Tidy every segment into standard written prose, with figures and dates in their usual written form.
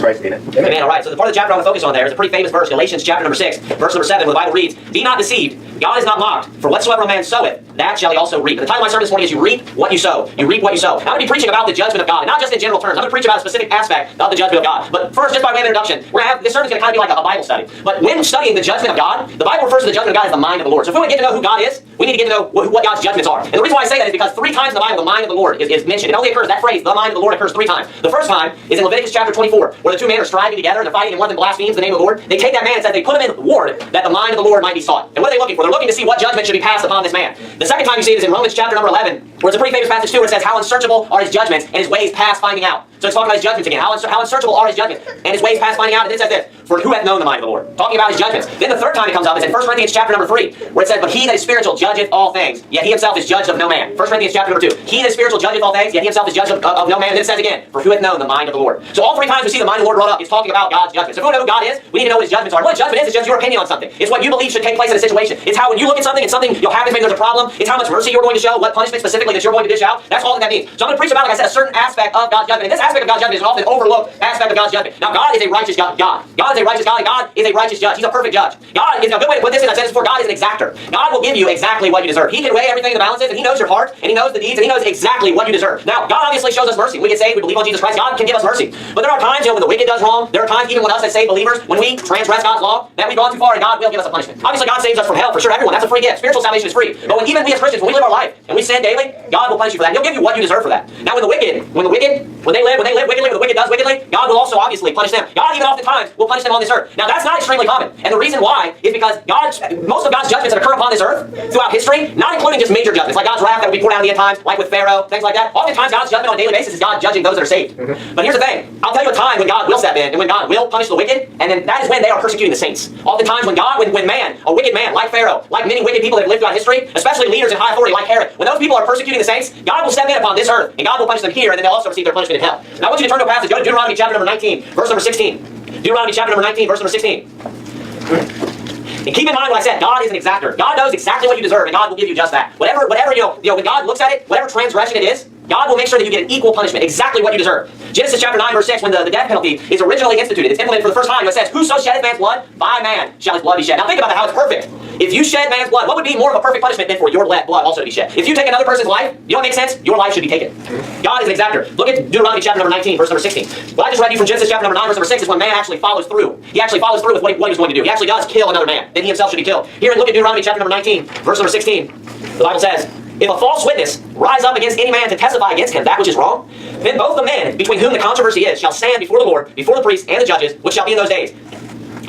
Christ in it. Amen. All right. So the part of the chapter I want to focus on there is a pretty famous verse, Galatians chapter number 6, verse number 7, where the Bible reads, "Be not deceived, God is not mocked. For whatsoever a man soweth, that shall he also reap." And the title of my sermon this morning is "You reap what you sow." You reap what you sow. Now, I'm going to be preaching about the judgment of God, and not just in general terms. I'm going to preach about a specific aspect of the judgment of God. But first, just by way of introduction, we're going to have this sermon's going to kind of be like a Bible study. But when studying the judgment of God, the Bible refers to the judgment of God as the mind of the Lord. So if we want to get to know who God is, we need to get to know what God's judgments are. And the reason why I say that is because 3 times in the Bible, the mind of the Lord is mentioned. It only occurs, that phrase, the mind of the Lord, occurs 3 times. The first time is in Leviticus chapter 24, where the 2 men are striving together and they're fighting, and one of them blasphemes the name of the Lord. They take that man and says they put him in ward that the mind of the Lord might be sought. And what are they looking for? They're looking to see what judgment should be passed upon this man. The second time you see it is in Romans chapter number 11, where it's a pretty famous passage too, where it says, "How unsearchable are his judgments, and his ways past finding out." So it's talking about his judgments again. How unsearchable are his judgments, and his ways past finding out. And it says this, "For who hath known the mind of the Lord?" Talking about his judgments. Then the third time it comes up is in 1 Corinthians chapter number 3, where it says, "But he that is spiritual judgeth all things, yet he himself is judged of no man." 1 Corinthians chapter number 2. "He that is spiritual judgeth all things, yet he himself is judged of no man." And then it says again, "For who hath known the mind of the Lord?" So all 3 times we see the mind of the Lord brought up, it's talking about God's judgments. So if we want to know who God is, we need to know what his judgments are. What a judgment is just your opinion on something. It's what you believe should take place in a situation. It's how when you look at something and something happens, maybe there's a problem, it's how much mercy you're going to show, what punishment specifically that you're going to dish out. That's all that means. So I'm going to preach about, like I said, a certain aspect of God's judgment. And this aspect of God's judgment is an often overlooked aspect of God's judgment. Now, God is a righteous God. God is a righteous God, and God is a righteous judge. He's a perfect judge. God is a good way to put this in. I said this before. God is an exactor. God will give you exactly what you deserve. He can weigh everything in the balances, and He knows your heart, and He knows the deeds, and He knows exactly what you deserve. Now, God obviously shows us mercy. We get saved, we believe on Jesus Christ. God can give us mercy. But there are times, when the wicked does wrong, there are times even when us as saved believers, when we transgress God's law, that we've gone too far, and God will give us a punishment. Obviously, God saves us from hell for sure. Everyone, that's a free gift. Spiritual salvation is free. But when even we as Christians, when we live our life and we sin daily, God will punish you for that. And He'll give you what you deserve for that. Now, when they live wickedly, when the wicked does wickedly, God will also obviously punish them. God even oftentimes will punish them on this earth. Now, that's not extremely common. And the reason why is because most of God's judgments that occur upon this earth throughout history, not including just major judgments, like God's wrath that will be poured out in the end times, like with Pharaoh, things like that. Oftentimes, God's judgment on a daily basis is God judging those that are saved. But here's the thing. I'll tell you a time when God will step in and when God will punish the wicked, and then that is when they are persecuting the saints. Oftentimes, when a wicked man like Pharaoh, like many wicked people that have lived throughout history, especially leaders in high authority like Herod, when those people are persecuting the saints, God will step in upon this earth, and God will punish them here, and then they'll also receive their punishment in hell. Now, I want you to turn to a passage. Go to Deuteronomy chapter number 19, verse number 16. Deuteronomy chapter number 19, verse number 16. And keep in mind what I said, God is an exactor. God knows exactly what you deserve, and God will give you just that. Whatever when God looks at it, whatever transgression it is, God will make sure that you get an equal punishment, exactly what you deserve. Genesis chapter 9, verse 6, when the death penalty is originally instituted, it's implemented for the first time, it says, "Whoso sheddeth man's blood, by man shall his blood be shed." Now think about that, how it's perfect. If you shed man's blood, what would be more of a perfect punishment than for your blood also to be shed? If you take another person's life, you know what makes sense? Your life should be taken. God is an exactor. Look at Deuteronomy chapter number 19, verse number 16. What I just read you from Genesis chapter number 9, verse number 6 is when man actually follows through. He actually follows through with what he was going to do. He actually does kill another man. Then he himself should be killed. Here, look at Deuteronomy chapter number 19, verse number 16. The Bible says, "If a false witness rise up against any man to testify against him that which is wrong, then both the men between whom the controversy is shall stand before the Lord, before the priests and the judges, which shall be in those days.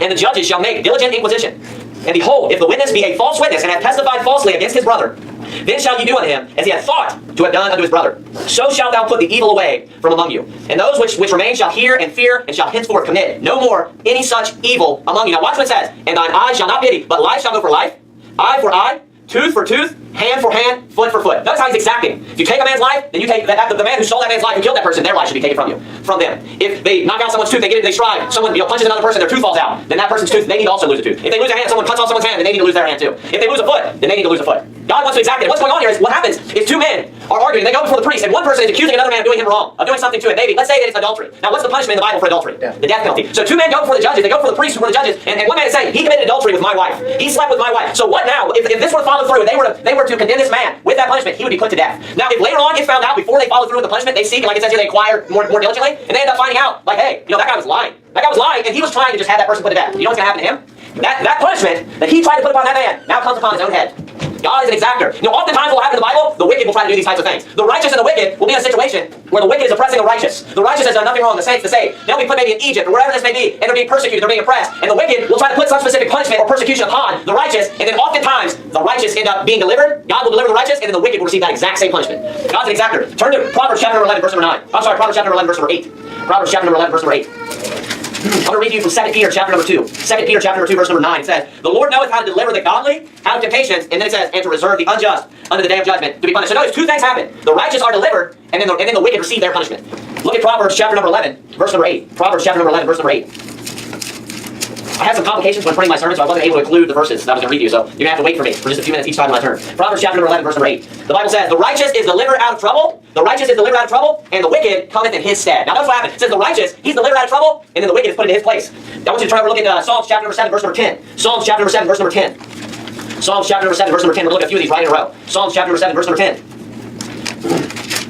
And the judges shall make diligent inquisition. And behold, if the witness be a false witness and hath testified falsely against his brother, then shall you do unto him as he hath thought to have done unto his brother. So shalt thou put the evil away from among you. And those which remain shall hear and fear, and shall henceforth commit no more any such evil among you." Now watch what it says. "And thine eye shall not pity, but life shall go for life, eye for eye, tooth for tooth, hand for hand, foot for foot." Notice how he's exacting. If you take a man's life, then you take the man who stole that man's life, who killed that person, their life should be taken from them. If they knock out someone's tooth, they strive, someone punches another person, their tooth falls out, then that person's tooth, they need to also lose a tooth. If they lose a hand, someone cuts off someone's hand, then they need to lose their hand too. If they lose a foot, then they need to lose a foot. God wants to exact it. What's going on here is what happens is 2 men are arguing. They go before the priest, and one person is accusing another man of doing him wrong, of doing something to it. Maybe, let's say that it's adultery. Now, what's the punishment in the Bible for adultery? The death penalty. So 2 men go before the judges. They go before the priests who were the judges, and one man is saying, "He committed adultery with my wife. He slept with my wife." So what now? If this were to follow through, they were to condemn this man with that punishment, he would be put to death. Now, if later on it's found out, before they follow through with the punishment, they seek, like it says here, they inquire more diligently, and they end up finding out, like, hey, that guy was lying. That guy was lying, and he was trying to just have that person put to death. You know what's going to happen to him? That punishment that he tried to put upon that man now comes upon his own head. God is an exactor. Oftentimes what will happen in the Bible, the wicked will try to do these types of things. The righteous and the wicked will be in a situation where the wicked is oppressing the righteous. The righteous has done nothing wrong, the saints, the saved. They'll be put maybe in Egypt or wherever this may be, and they're being persecuted, they're being oppressed. And the wicked will try to put some specific punishment or persecution upon the righteous, and then oftentimes the righteous end up being delivered. God will deliver the righteous, and then the wicked will receive that exact same punishment. God's an exactor. Turn to Proverbs chapter 11, verse number 9. Proverbs chapter 11, verse number 8. Proverbs chapter 11, verse number 8. I'm going to read you from 2 Peter chapter number 2. 2 Peter chapter number 2, verse number 9. It says, "The Lord knoweth how to deliver the godly out of temptations," and then it says, "and to reserve the unjust unto the day of judgment to be punished." So notice 2 things happen. The righteous are delivered, and then the wicked receive their punishment. Look at Proverbs chapter number 11, verse number 8. Proverbs chapter number 11, verse number 8. I had some complications when printing my sermon, so I wasn't able to include the verses that I was going to read you, so you're going to have to wait for me for just a few minutes each time my turn. Proverbs chapter number 11, verse number 8. The Bible says, "The righteous is delivered out of trouble, The righteous is delivered out of trouble, and the wicked cometh in his stead. Now notice what happened. It says the righteous, he's delivered out of trouble, and then the wicked is put in his place. I want you to try to look at Psalms chapter number 7, verse number 10. Psalms chapter number 7, verse number 10. Psalms chapter number 7, verse number 10. We're looking at a few of these right in a row. Psalms chapter number 7, verse number 10.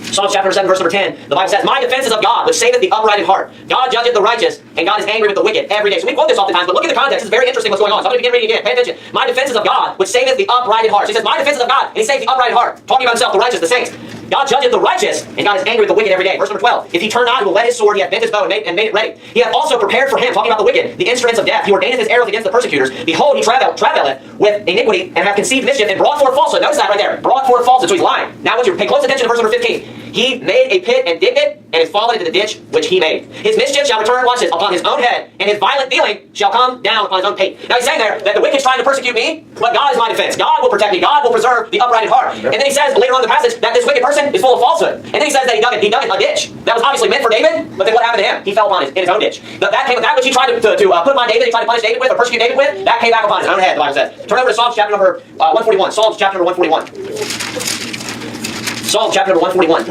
Psalms chapter 7, verse number 10, the Bible says, my defense is of God, which saveth the upright in heart. God judgeth the righteous, and God is angry with the wicked every day. So we quote this oftentimes, but look at the context. It's very interesting what's going on. So I'm going to begin reading again. Pay attention. My defense is of God, which saveth the upright in heart. So he says, my defense is of God, and he saves the upright in heart. Talking about himself, the righteous, the saints. God judgeth the righteous, and God is angry with the wicked every day. Verse number 12, if he turn not, he will let his sword, he hath bent his bow, and made it ready. He hath also prepared for him, talking about the wicked, the instruments of death. He ordaineth his arrows against the persecutors. Behold, he travelleth with iniquity, and hath conceived mischief, and brought forth falsehood. Notice that right there. Brought forth falsehood, so he's lying. Now I want you to pay close attention to verse number 15. He made a pit and digged it, and is fallen into the ditch which he made. His mischief shall return, watch this, upon his own head, and his violent dealing shall come down upon his own pate. Now he's saying there that the wicked's trying to persecute me, but God is my defense. God will protect me. God will preserve the upright in heart. And then he says later on in the passage that this wicked person is full of falsehood. And then he says that he dug a ditch. That was obviously meant for David, but then what happened to him? He fell upon in his own ditch. That which he tried to put upon David, he tried to punish David with, or persecute David with, that came back upon his own head, the Bible says. Turn over to Psalms chapter number 141. Psalms chapter number 141. Psalm chapter number 141.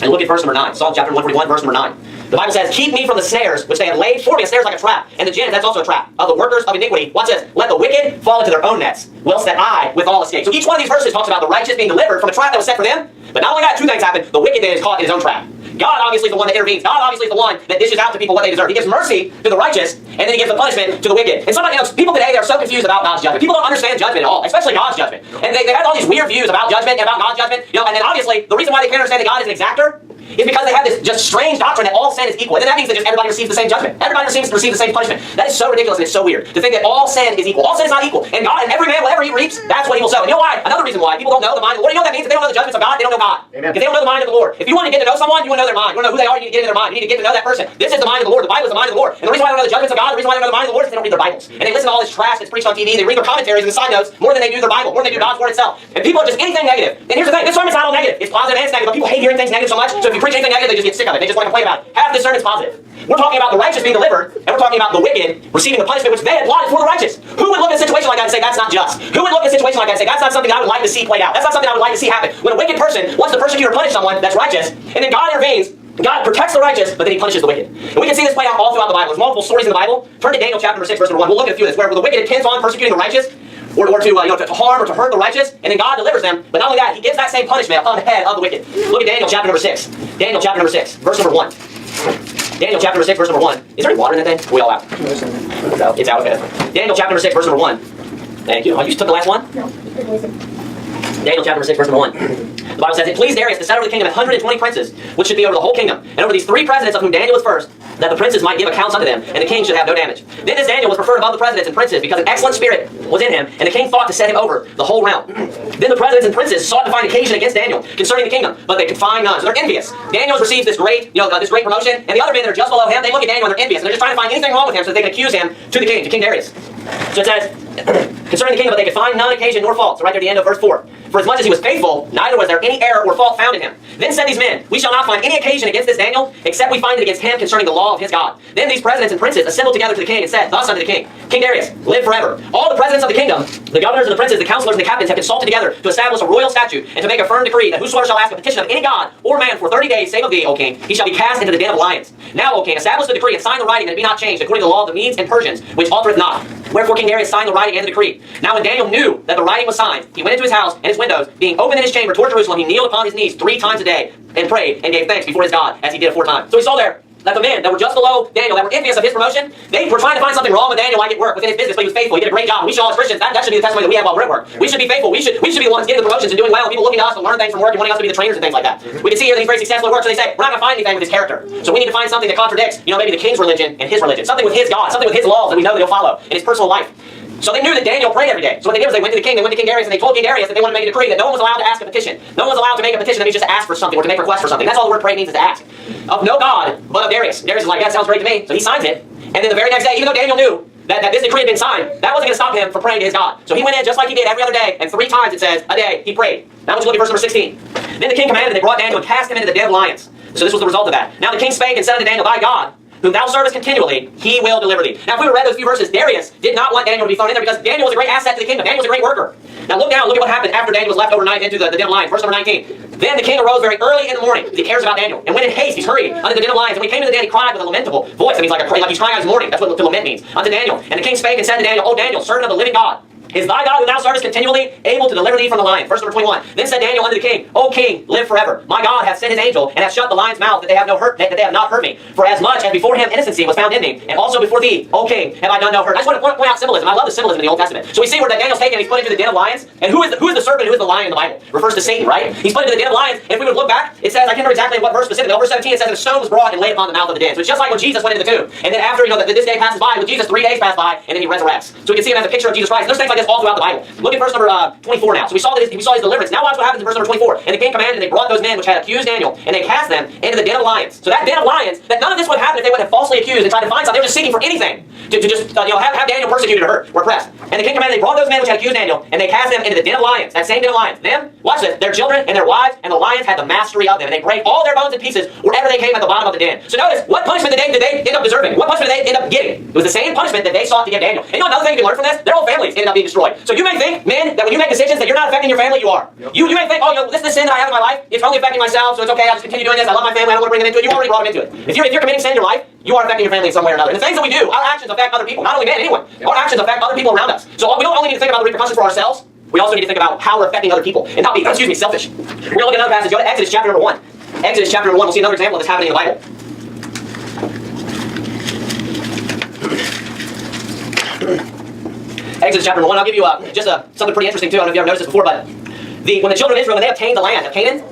And look at verse number 9. Psalm chapter 141, verse number 9. The Bible says, keep me from the snares which they have laid for me. A snare is like a trap. And the gin, that's also a trap. Of the workers of iniquity. Watch this. Let the wicked fall into their own nets, whilst that I withal escape. So each one of these verses talks about the righteous being delivered from a trap that was set for them. But not only that, two things happen. The wicked then is caught in his own trap. God obviously is the one that intervenes. God obviously is the one that dishes out to people what they deserve. He gives mercy to the righteous, and then he gives the punishment to the wicked. And somebody, people today, they're so confused about God's judgment. People don't understand judgment at all, especially God's judgment. And they have all these weird views about judgment and about God's judgment. And then obviously, the reason why they can't understand that God is an exactor is because they have this just strange doctrine that all sin is equal. And then that means that just everybody receives the same judgment. Everybody receives the same punishment. That is so ridiculous and it's so weird to think that all sin is equal. All sin is not equal. And God, and every man, whatever he reaps, that's what he will sow. And you know why? Another reason why people don't know the mind of the Lord. You know what that means? If they don't know the judgments of God, they don't know God. Amen. If they don't know the mind of the Lord. If you want to get to know someone, you want to know their mind. You want to know who they are, you need to get into their mind. You need to get to know that person. This is the mind of the Lord. The Bible is the mind of the Lord. And the reason why I don't know the judgments of God, the reason why I don't know the mind of the Lord is they don't read their Bibles. And they listen to all this trash that's preached on TV. They read their commentaries and the side notes more than they do their Bible, more than they do God's Word itself. And people are just anything negative. And here's the thing, this sermon's not all negative. It's positive and it's negative, but people hate hearing things negative so much. So if you preach anything negative, they just get sick of it. They just want to complain about it. Half this sermon's positive. We're talking about the righteous being delivered, and we're talking about the wicked receiving the punishment which they had plotted for the righteous. Who would look at a situation like that and say that's not just? Who would look at a situation like that and say that's not something I would like to see played out? That's not something I would like to see happen. When a wicked person wants to persecute or punish someone that's righteous, and then God intervenes, God protects the righteous, but then he punishes the wicked. And we can see this play out all throughout the Bible. There's multiple stories in the Bible. Turn to Daniel chapter number 6, verse number 1. We'll look at a few of this, where the wicked intends on persecuting the righteous, or to harm or to hurt the righteous, and then God delivers them. But not only that, he gives that same punishment upon the head of the wicked. Look at Daniel chapter number 6. Daniel chapter number 6, verse number 1. Daniel chapter number 6, verse number 1. Is there any water in that thing? Are we all out? It's out, okay. Daniel chapter number 6, verse number 1. Thank you. Oh, you took the last one? No. Daniel chapter number 6, verse number 1. The Bible says, it pleased Darius to set over the kingdom 120 princes, which should be over the whole kingdom, and over these 3 presidents of whom Daniel was first, that the princes might give accounts unto them, and the king should have no damage. Then this Daniel was preferred above the presidents and princes, because an excellent spirit was in him, and the king thought to set him over the whole realm. Then the presidents and princes sought to find occasion against Daniel concerning the kingdom, but they could find none. So they're envious. Daniel receives this great, this great promotion, and the other men that are just below him, they look at Daniel and they're envious, and they're just trying to find anything wrong with him so that they can accuse him to the king, to King Darius. So it says, concerning the kingdom, but they could find none occasion nor fault. So right there at the end of verse 4. For as much as he was faithful, neither was there any error or fault found in him. Then said these men, we shall not find any occasion against this Daniel, except we find it against him concerning the law of his God. Then these presidents and princes assembled together to the king and said thus unto the king, King Darius, live forever. All the presidents of the kingdom, the governors and the princes, the counselors and the captains have consulted together to establish a royal statute and to make a firm decree that whosoever shall ask a petition of any god or man for 30 days, save of thee, O king, he shall be cast into the den of lions. Now, O king, establish the decree and sign the writing that it be not changed according to the law of the Medes and Persians, which altereth not. Wherefore King Darius signed the writing and the decree. Now when Daniel knew that the writing was signed, he went into his house and his windows, being open in his chamber toward Jerusalem, he kneeled upon his knees 3 times a day and prayed and gave thanks before his God, as he did aforetime. So we saw there that the men that were just below Daniel, that were envious of his promotion, they were trying to find something wrong with Daniel like at work, within his business, but he was faithful. He did a great job. We should all as Christians, that should be the testimony that we have while we're at work. We should be faithful. We should be the ones getting the promotions and doing well, and people looking to us to learn things from work and wanting us to be the trainers and things like that. We can see here that he's very successful at work, so they say, we're not going to find anything with his character. So we need to find something that contradicts, maybe the king's religion and his religion. Something with his God, something with his laws that we know that he'll follow in his personal life. So they knew that Daniel prayed every day. So what they did was they went to the king, they went to King Darius, and they told King Darius that they wanted to make a decree that no one was allowed to ask a petition. No one was allowed to make a petition that means just to ask for something or to make requests for something. That's all the word pray means, is to ask. Of no God, but of Darius. Darius is like, that sounds great to me. So he signs it. And then the very next day, even though Daniel knew that this decree had been signed, that wasn't going to stop him from praying to his God. So he went in just like he did every other day, and 3 times it says, a day, he prayed. Now let's look at verse number 16. Then the king commanded, and they brought Daniel and cast him into the den of lions. So this was the result of that. Now the king spake and said unto Daniel, thy God, whom thou servest continually, he will deliver thee. Now if we would have read those few verses, Darius did not want Daniel to be thrown in there because Daniel was a great asset to the kingdom. Daniel was a great worker. Now look down, look at what happened after Daniel was left overnight into the den of lions. Verse number 19. Then the king arose very early in the morning, because he cares about Daniel, and went in haste, he's hurrying, unto the den of lions. And when he came to the den, he cried with a lamentable voice. That means like he's crying out his mourning. That's what to lament means. Unto Daniel. And the king spake and said to Daniel, O Daniel, servant of the living God, is thy God who thou servest continually able to deliver thee from the lion? Verse number 21. Then said Daniel unto the king, O king, live forever. My God hath sent his angel, and hath shut the lion's mouth, that they have not hurt me. For as much as before him innocency was found in me, and also before thee, O king, have I done no hurt. I just want to point out symbolism. I love the symbolism in the Old Testament. So we see where that Daniel's taken and he's put into the den of lions. And who is the serpent, who is the lion in the Bible? Refers to Satan, right? He's put into the den of lions. And if we would look back, it says, I can't remember exactly what verse specifically. Verse 17, it says, and a stone was brought and laid upon the mouth of the den. So it's just like when Jesus went into the tomb. And then after, this day passes by, with Jesus 3 days pass by, and then he resurrects. So we can see it as a picture of Jesus Christ. And there's things like this all throughout the Bible. Look at verse number 24 now. So we saw his deliverance. Now watch what happens in verse number 24. And the king commanded, and they brought those men which had accused Daniel, and they cast them into the den of lions. So that den of lions, that none of this would happen if they would have falsely accused and tried to find something. They were just seeking for anything to just have Daniel persecuted or hurt or oppressed. And the king commanded, they brought those men which had accused Daniel, and they cast them into the den of lions. That same den of lions. Them, watch this, their children and their wives, and the lions had the mastery of them. And they brake all their bones in pieces wherever they came at the bottom of the den. So notice, what punishment did they end up deserving? What punishment did they end up getting? It was the same punishment that they sought to give Daniel. And another thing you can learn from this? Their whole families ended up being destroyed. So you may think, men, that when you make decisions that you're not affecting your family, you are. Yep. You may think, this is the sin that I have in my life. It's only affecting myself, so it's okay. I'll just continue doing this. I love my family. I don't want to bring them into it. You already brought them into it. If you're committing sin in your life, you are affecting your family in some way or another. And the things that we do, our actions affect other people. Not only men, anyone. Yep. Our actions affect other people around us. So we don't only need to think about the repercussions for ourselves. We also need to think about how we're affecting other people and not be, selfish. We're going to look at another passage. Go to Exodus chapter number 1. Exodus chapter number 1. We'll see another example of this happening in the Bible. Exodus chapter 1. I'll give you something pretty interesting too. I don't know if you ever noticed this before, but when the children of Israel, when they obtained the land of Canaan,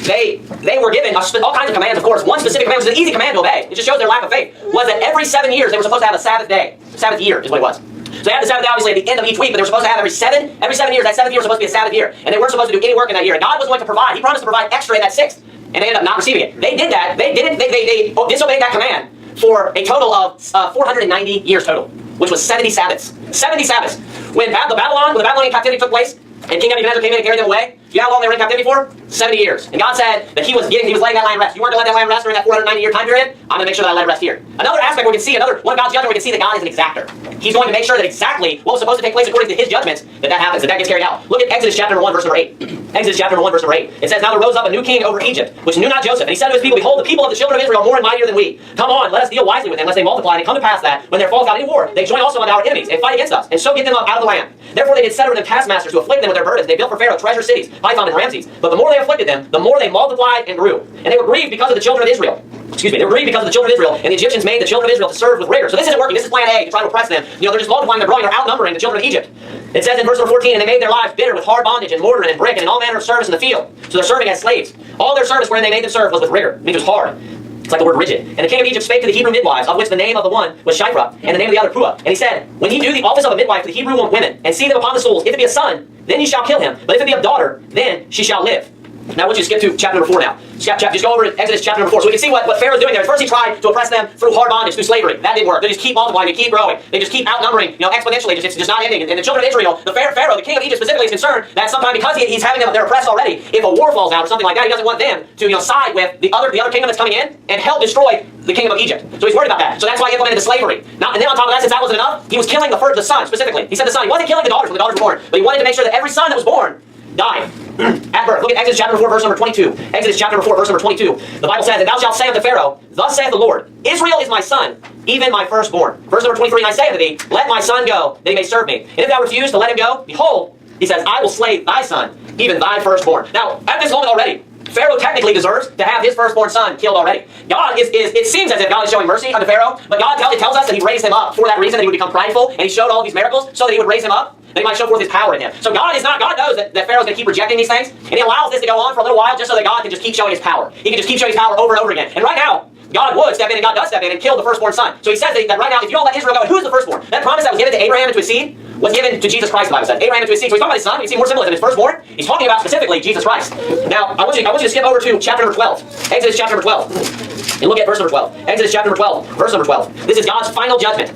they were given all kinds of commands, of course. One specific command was an easy command to obey. It just shows their lack of faith. Was that every 7 years they were supposed to have a Sabbath day. Sabbath year is what it was. So they had the Sabbath day obviously at the end of each week, but they were supposed to have every 7 years. That 7th year was supposed to be a Sabbath year. And they weren't supposed to do any work in that year. And God was going to provide. He promised to provide extra in that 6th. And they ended up not receiving it. They did that. They disobeyed that command for a total of 490 years total, which was 70 Sabbaths. 70 Sabbaths. When the Babylonian captivity took place, and King Nebuchadnezzar came in and carried them away, do you know how long they were in captivity for? 70 years. And God said that he was letting that land rest. You weren't going to let that land rest during that 490-year time period? I'm going to make sure that I let it rest here. Another aspect we can see, one of God's judgment, we can see that God is an exactor. He's going to make sure that exactly what was supposed to take place according to his judgments, that happens, that gets carried out. Look at Exodus chapter 1, verse number 8. Exodus chapter 1, verse number 8. It says, Now there rose up a new king over Egypt, which knew not Joseph. And he said to his people, Behold, the people of the children of Israel are more and mightier than we. Come on, let us deal wisely with them, lest they multiply. And it come to pass that, when there falls out any war, they join also unto our enemies, and fight against us, and so get them up out of the land. Therefore they did set over them taskmasters to afflict them with their burdens. They built for Pharaoh treasure cities, Python and Ramses. But the more they afflicted them, the more they multiplied and grew. And they were grieved because of the children of Israel. They were grieved because of the children of Israel, and the Egyptians made the children of Israel to serve with rigor. So this isn't working. This is plan A to try to oppress them. They're just multiplying, they're growing, they're outnumbering the children of Egypt. It says in verse number 14, And they made their lives bitter with hard bondage and mortar and brick and in all manner of service in the field. So they're serving as slaves. All their service wherein they made them serve was with rigor. It means it was hard. It's like the word rigid. And the king of Egypt spake to the Hebrew midwives, of which the name of the one was Shiphrah, and the name of the other Puah. And he said, When ye do the office of a midwife to the Hebrew women, and see them upon the stools, if it be a son, then ye shall kill him. But if it be a daughter, then she shall live. Now I want you to skip to chapter number 4 now. Just go over to Exodus chapter number 4. So we can see what Pharaoh's doing there. First he tried to oppress them through hard bondage, through slavery. That didn't work. They just keep multiplying, they keep growing. They just keep outnumbering, exponentially. It's just not ending. And the children of Israel, the Pharaoh, the king of Egypt specifically, is concerned that sometime because he's having them, they're oppressed already, if a war falls out or something like that, he doesn't want them to side with the other kingdom that's coming in and help destroy the kingdom of Egypt. So he's worried about that. So that's why he implemented the slavery. Now, and then on top of that, since that wasn't enough, he was killing the son specifically. He said the son. He wasn't killing the daughters when the daughters were born, but he wanted to make sure that every son that was born died at birth. Look at Exodus chapter 4, verse number 22. Exodus chapter 4, verse number 22. The Bible says, And thou shalt say unto Pharaoh, Thus saith the Lord, Israel is my son, even my firstborn. Verse number 23, And I say unto thee, Let my son go, that he may serve me. And if thou refuse to let him go, behold, he says, I will slay thy son, even thy firstborn. Now, at this moment already, Pharaoh technically deserves to have his firstborn son killed already. It seems as if God is showing mercy unto Pharaoh, but God tells us that he raised him up for that reason, that he would become prideful, and he showed all these miracles so that he would raise him up, that he might show forth his power in him. So God knows that Pharaoh's going to keep rejecting these things, and he allows this to go on for a little while just so that God can just keep showing his power. He can just keep showing his power over and over again. And right now, God would step in, and God does step in and kill the firstborn son. So he says that right now, if you don't let Israel go, who's the firstborn? That promise that was given to Abraham and to his seed was given to Jesus Christ, the Bible says. Abraham and to his seed. So he's talking about his son. You see more symbolism. His firstborn. He's talking about specifically Jesus Christ. Now, I want you to skip over to chapter number 12. Exodus chapter number 12. And look at verse number 12. Exodus chapter number 12. Verse number 12. This is God's final judgment.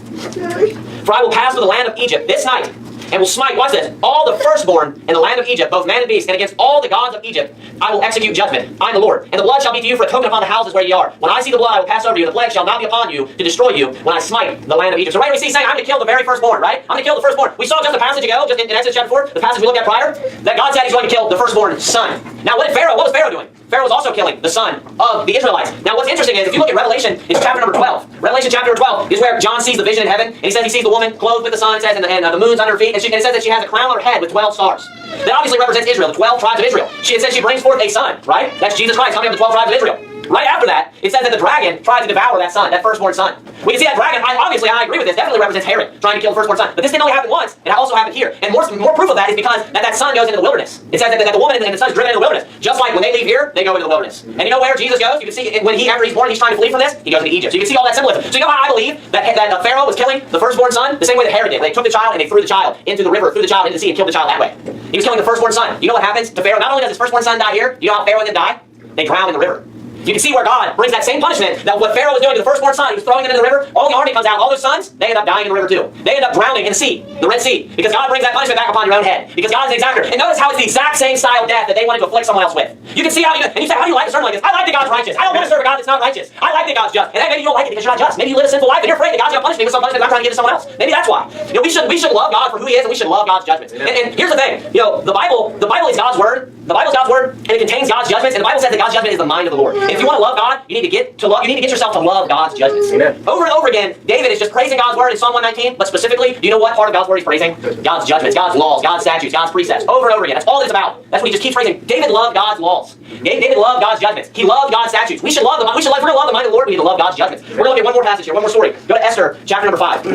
For I will pass through the land of Egypt this night, and will smite, watch this, all the firstborn in the land of Egypt, both man and beast, and against all the gods of Egypt I will execute judgment. I am the Lord. And the blood shall be to you for a token upon the houses where ye are. When I see the blood, I will pass over you. The plague shall not be upon you to destroy you when I smite the land of Egypt. So right here we see saying, I'm going to kill the very firstborn, right? I'm going to kill the firstborn. We saw just a passage ago, just in Exodus chapter 4, the passage we looked at prior, that God said he's going to kill the firstborn son. Now what was Pharaoh doing? Pharaoh was also killing the son of the Israelites. Now what's interesting is, if you look at Revelation, it's chapter number 12. Revelation chapter 12 is where John sees the vision in heaven, and he says he sees the woman clothed with the sun, it says, and the moon's under her feet, and it says that she has a crown on her head with 12 stars. That obviously represents Israel, the 12 tribes of Israel. It says she brings forth a son, right? That's Jesus Christ coming of the 12 tribes of Israel. Right after that, it says that the dragon tried to devour that son, that firstborn son. We can see that dragon, obviously, I agree with this, definitely represents Herod trying to kill the firstborn son. But this didn't only happen once, it also happened here. And more proof of that is because that son goes into the wilderness. It says that the woman and the son is driven into the wilderness. Just like when they leave here, they go into the wilderness. And you know where Jesus goes? You can see when after he's born, he's trying to flee from this, he goes into Egypt. So you can see all that symbolism. So you know how I believe that Pharaoh was killing the firstborn son? The same way that Herod did. They took the child and they threw the child into the river, threw the child into the sea, and killed the child that way. He was killing the firstborn son. You know what happens to Pharaoh? Not only does his firstborn son die here, you know how Pharaoh and them die? They drown in the river. You can see where God brings that same punishment that what Pharaoh was doing to the firstborn son. He was throwing them into the river. All the army comes out. All those sons, they end up dying in the river too. They end up drowning in the sea, the Red Sea, because God brings that punishment back upon your own head. Because God is an exactor. And notice how it's the exact same style of death that they wanted to afflict someone else with. You can see how and you say, how do you like to serve like this? I like that God's righteous. I don't want to serve a God that's not righteous. I like that God's just. And then maybe you don't like it because you're not just. Maybe you live a sinful life and you're afraid that God's going to punish me with some punishment that I'm trying to give to someone else. Maybe that's why. We should love God for who He is, and we should love God's judgments. And here's the thing. The Bible is God's word. The Bible is God's word, and it contains God's judgments. And the Bible says that God's judgment is the mind of the Lord. If you want to love God, you need to get yourself to love God's judgments. Amen. Over and over again, David is just praising God's word in Psalm 119, but specifically, do you know what part of God's word he's praising? God's judgments, God's laws, God's statutes, God's precepts. Over and over again. That's all it's about. That's what he just keeps praising. David loved God's laws. David loved God's judgments. He loved God's statutes. We should love them. If we're going to love the mind of the Lord, we need to love God's judgments. We're going to look at one more passage here, one more story. Go to Esther, chapter number 5.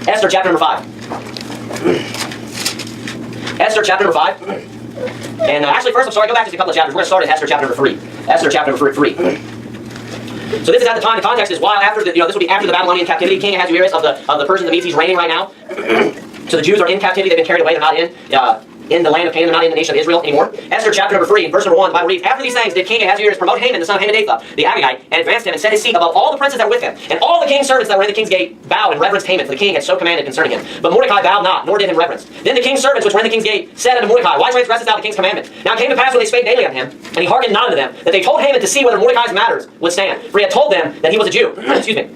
Esther, chapter number 5. Esther, chapter number 5. And actually, first, go back just a couple of chapters. We're going to start at Esther chapter number 3. Esther chapter number 3. So this is at the time. The context is while after this will be after the Babylonian captivity. King Ahasuerus of the Persians and Medes, he's reigning right now. So the Jews are in captivity. They've been carried away. They're not in the land of Canaan. They're not in the nation of Israel anymore. Esther chapter number 3, verse number 1, the Bible reads, after these things did King Ahasuerus promote Haman, the son of Hammedatha, the Agagite, and advanced him and set his seat above all the princes that were with him. And all the king's servants that were in the king's gate bowed and reverenced Haman, for the king had so commanded concerning him. But Mordecai bowed not, nor did him reverence. Then the king's servants which were in the king's gate said unto Mordecai, why transgressest thou the king's commandment? Now it came to pass when they spake daily unto him, and he hearkened not unto them, that they told Haman to see whether Mordecai's matters would stand. For he had told them that he was a Jew. Excuse me.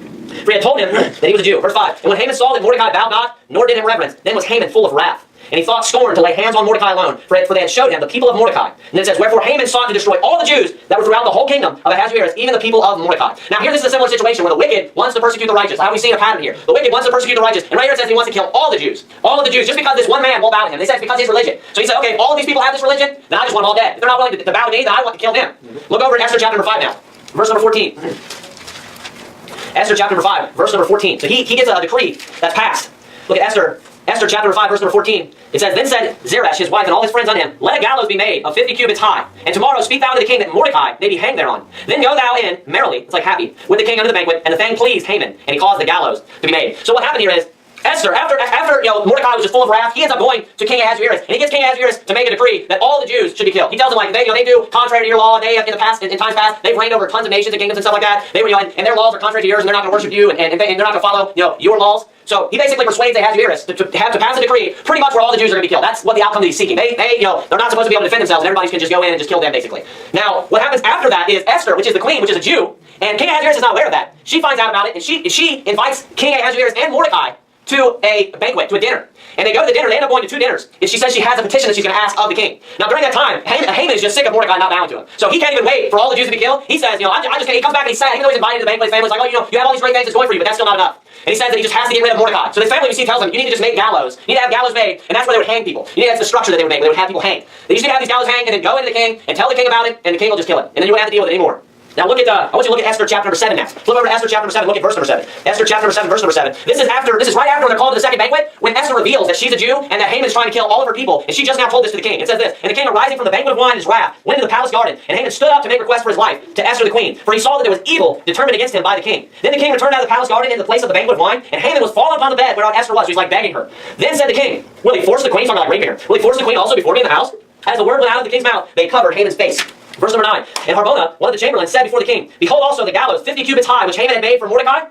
For he had told him that he was a Jew. Verse 5. And when Haman saw that Mordecai bowed not, nor did him reverence, then was Haman full of wrath. And he thought scorn to lay hands on Mordecai alone, for they had showed him the people of Mordecai. And then it says, wherefore Haman sought to destroy all the Jews that were throughout the whole kingdom of Ahasuerus, even the people of Mordecai. Now here this is a similar situation where the wicked wants to persecute the righteous. How have we seen a pattern here? The wicked wants to persecute the righteous. And right here it says he wants to kill all the Jews. All of the Jews, just because this one man won't bow to him. They say it's because of his religion. So he said, okay, if all of these people have this religion, then I just want them all dead. If they're not willing to bow to me, then I want to kill them. Look over at Esther chapter number 5 now. Verse number 14. Esther chapter number 5, verse number 14. So he gets a decree that's passed. Look at Esther chapter 5, verse number 14. It says, then said Zeresh, his wife, and all his friends unto him, let a gallows be made of 50 cubits high. And tomorrow speak thou unto the king that Mordecai may be hanged thereon. Then go thou in merrily, it's like happy, with the king unto the banquet, and the thing pleased Haman, and he caused the gallows to be made. So what happened here is, Esther, after Mordecai was just full of wrath, he ends up going to King Ahasuerus, and he gets King Ahasuerus to make a decree that all the Jews should be killed. He tells them they do contrary to your law. They in times past they've reigned over tons of nations and kingdoms and stuff like that. They were and their laws are contrary to yours, and they're not going to worship you, and they're not going to follow your laws. So he basically persuades Ahasuerus to pass a decree pretty much where all the Jews are going to be killed. That's what the outcome that he's seeking. They're not supposed to be able to defend themselves, and everybody can just go in and just kill them basically. Now what happens after that is Esther, which is the queen, which is a Jew, and King Ahasuerus is not aware of that. She finds out about it, and she invites King Ahasuerus and Mordecai to a banquet, to a dinner. And they go to the dinner, they end up going to 2 dinners. And she says she has a petition that she's going to ask of the king. Now during that time, Haman is just sick of Mordecai not bowing to him. So he can't even wait for all the Jews to be killed. He says, he comes back and he's sad, even though he's invited to the banquet, his family's like, you have all these great things that's going for you, but that's still not enough. And he says that he just has to get rid of Mordecai. So his family, tells him, you need to just make gallows. You need to have gallows made, and that's where they would hang people. That's the structure that they would make. They would have people hang. They just need to have these gallows hang, and then go into the king, and tell the king about it, and the king will just kill it. And then you won't have to deal with it anymore. Now I want you to look at Esther chapter number 7 now. Flip over to Esther chapter number 7, look at verse number 7. Esther chapter number 7, verse number 7. This is right after they're called to the second banquet, when Esther reveals that she's a Jew and that Haman is trying to kill all of her people, and she just now told this to the king. It says this, and the king arising from the banquet of wine in his wrath, went into the palace garden, and Haman stood up to make request for his life to Esther the queen, for he saw that there was evil determined against him by the king. Then the king returned out of the palace garden into the place of the banquet of wine, and Haman was fallen upon the bed whereon Esther was, so he's like begging her. Then said the king, will he force the queen, he's talking about like raping her, will he force the queen also before me in the house? As the word went out of the king's mouth, they covered Haman's face. Verse number 9. And Harbona, one of the chamberlains, said before the king, behold also the gallows 50 cubits high, which Haman had made for Mordecai,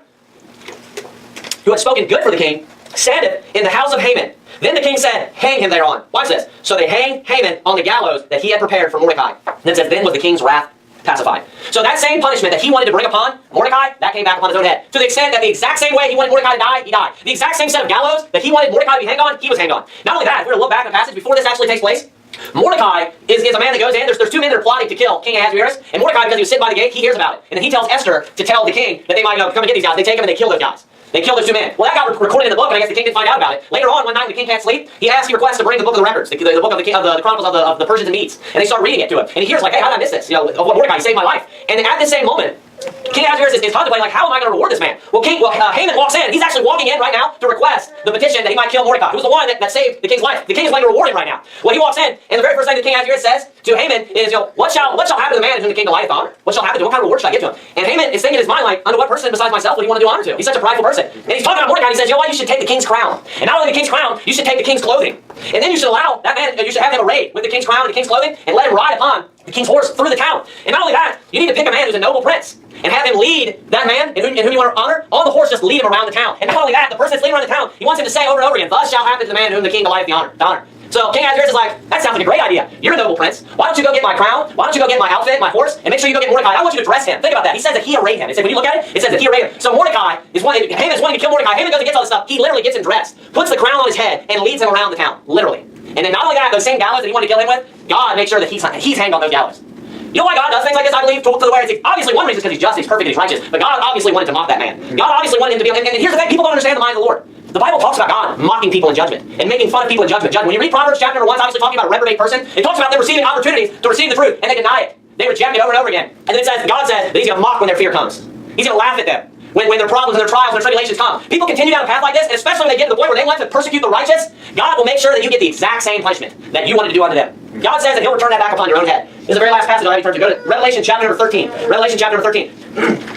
who had spoken good for the king, standeth in the house of Haman. Then the king said, hang him thereon. Watch this. So they hang Haman on the gallows that he had prepared for Mordecai. Then it says, then was the king's wrath pacified. So that same punishment that he wanted to bring upon Mordecai, that came back upon his own head. To the extent that the exact same way he wanted Mordecai to die, he died. The exact same set of gallows that he wanted Mordecai to be hanged on, he was hanged on. Not only that, if we were to look back in the passage before this actually takes place, Mordecai is a man that goes in. There's two men that are plotting to kill King Ahasuerus, and Mordecai, because he was sitting by the gate, he hears about it. And then he tells Esther to tell the king that they might come and get these guys. They take them and they kill those guys. They kill those two men. Well, that got recorded in the book, and I guess the king didn't find out about it. Later on, one night when the king can't sleep, he asks, he requests to bring the book of the records, the book of the chronicles of the Persians and Medes, and they start reading it to him. And he hears like, hey, how did I miss this? Of what Mordecai saved my life. And then at the same moment, King Ahasuerus is contemplating, like, how am I going to reward this man? Well, Haman walks in. He's actually walking in right now to request the petition that he might kill Mordecai, who was the one that saved the king's life. The king is going to reward him right now. Well, he walks in, and the very first thing that King Ahasuerus says to Haman is, what shall happen to the man in whom the king delighteth honor? What shall happen to him? What kind of reward should I give to him? And Haman is thinking in his mind, like, unto what person besides myself would he want to do honor to? He's such a prideful person. And he's talking about Mordecai, and he says, you know what? You should take the king's crown. And not only the king's crown, you should take the king's clothing. And then you should allow that man, you should have him arrayed with the king's crown and the king's clothing, and let him ride upon the king's horse through the town. And not only that, you need to pick a man who's a noble prince, and have him lead that man in whom you want to honor on the horse, just lead him around the town. And not only that, the person that's leading around the town, he wants him to say over and over again, thus shall happen to the man whom the king delighteth the honor. So King Ahasuerus is like, that sounds like a great idea. You're a noble prince. Why don't you go get my crown? Why don't you go get my outfit, my horse, and make sure you go get Mordecai? I want you to dress him. Think about that. He says that he arrayed him. It says, when you look at it, it says that he arrayed him. So Mordecai is Haman is wanting to kill Mordecai. Haman goes and gets all this stuff. He literally gets him dressed, puts the crown on his head, and leads him around the town. Literally. And then not only that, those same gallows that he wanted to kill him with, God makes sure that he's hanged on those gallows. You know why God does things like this, I believe, to the way it's obviously one reason is because he's just, he's perfect, and he's righteous. But God obviously wanted to mock that man. God obviously wanted him to be, and here's the thing, people don't understand the mind of the Lord. The Bible talks about God mocking people in judgment and making fun of people in judgment. When you read Proverbs chapter 1, it's obviously talking about a reprobate person. It talks about them receiving opportunities to receive the truth, and they deny it. They reject it over and over again. And then it says, God says that he's going to mock when their fear comes. He's going to laugh at them when their problems and their trials and their tribulations come. People continue down a path like this, and especially when they get to the point where they want to persecute the righteous, God will make sure that you get the exact same punishment that you wanted to do unto them. God says that he'll return that back upon your own head. This is the very last passage I'll have you turn to. Go to Revelation chapter number 13. Revelation chapter number 13.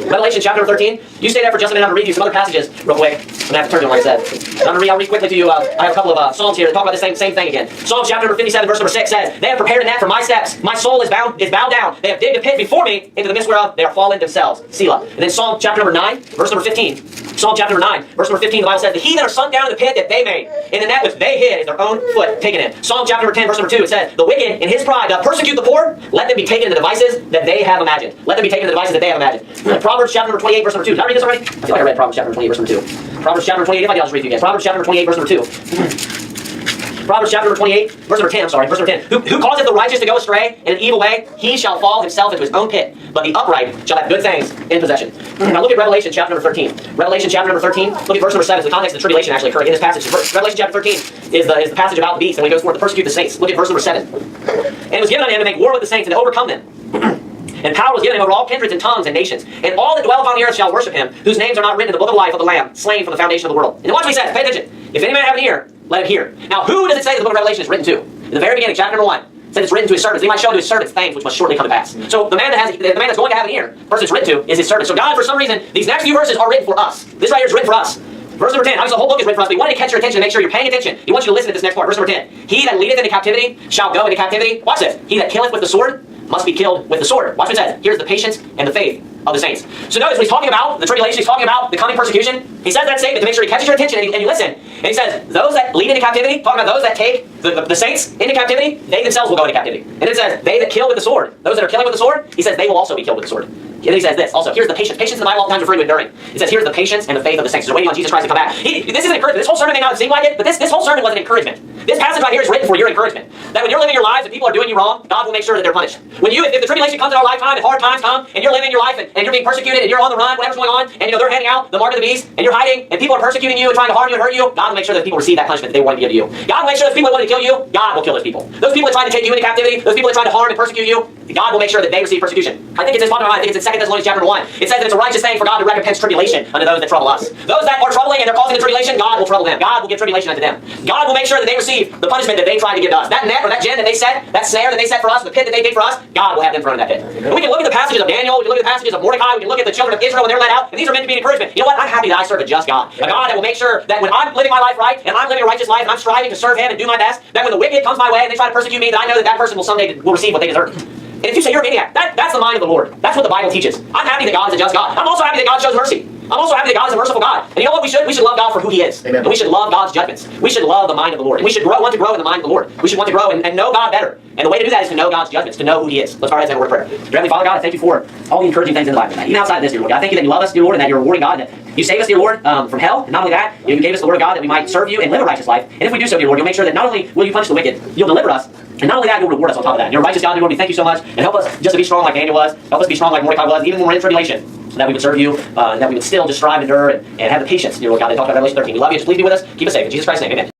Revelation chapter number 13. You stay there for just a minute. I'm going to read you some other passages real quick. I'm going to have to turn to them, like I said. I'll read quickly to you. I have a couple of Psalms here that talk about the same thing again. Psalm chapter number 57, verse number 6 says, they have prepared a net for my steps. My soul is bowed down. They have digged a pit before me, into the midst whereof they are fallen themselves. Selah. And then Psalm chapter number 9, verse number 15. Psalm chapter number 9, verse number 15, the Bible says, the heathen are sunk down in the pit that they made, and the net which they hid is their own foot taken in. Psalm chapter number 10, verse number 2, it says, the wicked in his pride doth persecute the poor, let them be taken into the devices that they have imagined. Let them be taken into the devices that they have imagined. Proverbs chapter number 28, verse number 2. Did I read this already? I feel like I read Proverbs chapter number 28, verse number 2. Proverbs chapter number 28, if I did, I'll just read it again. Proverbs chapter number 28, verse number 2. Proverbs chapter number 28, verse number 10, verse number 10. Who causeth the righteous to go astray in an evil way? He shall fall himself into his own pit, but the upright shall have good things in possession. Now look at Revelation chapter number 13. Revelation chapter number 13, look at verse number 7. It's the context of the tribulation actually occurring in this passage. Revelation chapter 13 is the passage about the beast, and when he goes forth to persecute the saints. Look at verse number 7. And it was given unto him to make war with the saints and to overcome them. And power was given him over all kindreds and tongues and nations. And all that dwell upon the earth shall worship him, whose names are not written in the book of life of the Lamb, slain from the foundation of the world. And watch what he says. Pay attention. If any man have an ear, let him hear. Now, who does it say that the book of Revelation is written to? In the very beginning, chapter number 1, it says it's written to his servants. He might show to his servants things which must shortly come to pass. So the man that's going to have an ear, the person it's written to, is his servant. So God, for some reason, these next few verses are written for us. This right here is written for us. Verse number 10, obviously the whole book is written for us, but he wanted to catch your attention and make sure you're paying attention. He wants you to listen to this next part. Verse number 10. He that leadeth into captivity shall go into captivity. Watch this. He that killeth with the sword must be killed with the sword. Watch what it says. Here's the patience and the faith of the saints. So notice when he's talking about the tribulation, he's talking about the coming persecution. He says that statement to make sure he catches your attention and you listen. And he says, those that lead into captivity, talking about those that take the saints into captivity, they themselves will go into captivity. And it says, they that kill with the sword, those that are killing with the sword, he says they will also be killed with the sword. And then he says this, also, here's the patience. Patience in the Bible oftentimes referring to enduring. It says, here's the patience and the faith of the saints. They're waiting on Jesus Christ to come back. This is an encouragement. This whole sermon may not seem like it, but this whole sermon was an encouragement. This passage right here is written for your encouragement. That when you're living your lives and people are doing you wrong, God will make sure that they're punished. If the tribulation comes in our lifetime and hard times come, and you're living your life and you're being persecuted and you're on the run, whatever's going on, and they're handing out the mark of the beast, and you're hiding, and people are persecuting you and trying to harm you and hurt you, God will make sure that people receive that punishment that they wanted to give to you. God will make sure that people that wanted to kill you, God will kill those people. Those people that tried to take you into captivity, those people that tried to harm and persecute you, God will make sure that they receive persecution. I think it's in 2 Thessalonians chapter 1. It says that it's a righteous thing for God to recompense tribulation unto those that trouble us. Those that are troubling and they're causing the tribulation, God will trouble them. God will give tribulation unto them. God will make sure that they receive the punishment that they tried to give to us. That net or that gin that they set, that snare that they set for us, the pit that they dig for us, God will have them thrown in that pit. And we can look at the passages of Daniel, we can look at the passages of Mordecai, we can look at the children of Israel when they're let out, and these are meant to be an encouragement. You know what? I'm happy that I serve a just God. A God that will make sure that when I'm living my life right, and I'm living a righteous life, and I'm striving to serve Him and do my best, that when the wicked comes my way and they try to persecute me, that I know that that person will someday receive what they deserve. And if you say you're a maniac, that's the mind of the Lord. That's what the Bible teaches. I'm happy that God is a just God. I'm also happy that God shows mercy. I'm also happy that God is a merciful God. And you know what we should? We should love God for who He is. Amen. And we should love God's judgments. We should love the mind of the Lord. And we should want to grow in the mind of the Lord. We should want to grow and know God better. And the way to do that is to know God's judgments, to know who He is. Let's bow our heads and have a word of prayer. Dear Heavenly Father God, I thank you for all the encouraging things in the Bible tonight. Even outside of this, dear Lord God, I thank you that you love us, dear Lord, and that you're a rewarding God, and that you save us, dear Lord, from hell. And not only that, you gave us the word of God that we might serve you and live a righteous life. And if we do so, dear Lord, you'll make sure that not only will you punish the wicked, you'll deliver us. And not only that, you'll reward us on top of that. And you're a righteous God, dear Lord, we thank you so much. And help us just to be strong like Daniel was. Help us be strong like Mordecai was, even when we're in tribulation. So that we would serve you, that we would still just strive, endure, and have the patience, dear Lord God, they talked about in Revelation 13. We love you. Just please be with us. Keep us safe. In Jesus Christ's name, amen.